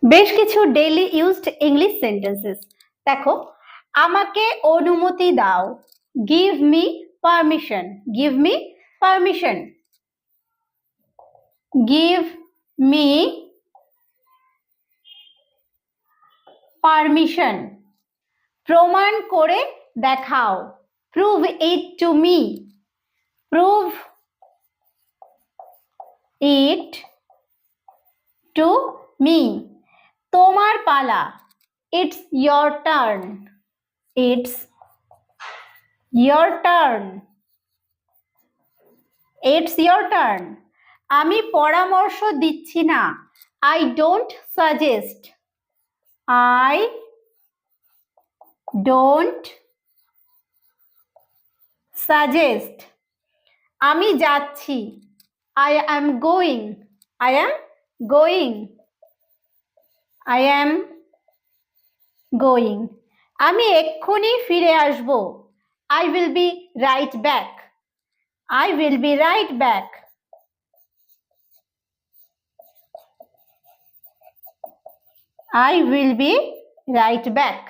বেশ কিছু daily used English sentences দেখো। আমাকে অনুমতি দাও, give me permission. Give me permission, give me permission. প্রমাণ করে দেখাও, prove it to me. Prove it to me. তোমার পালা, it's your turn. It's your turn. It's your turn. আমি পরামর্শ দিচ্ছি না, I don't suggest. I don't suggest. আমি যাচ্ছি, I am going. I am going. I am going. আমি এক্ষুনি ফিরে আসব, I will be right back. I will be right back. I will be right back.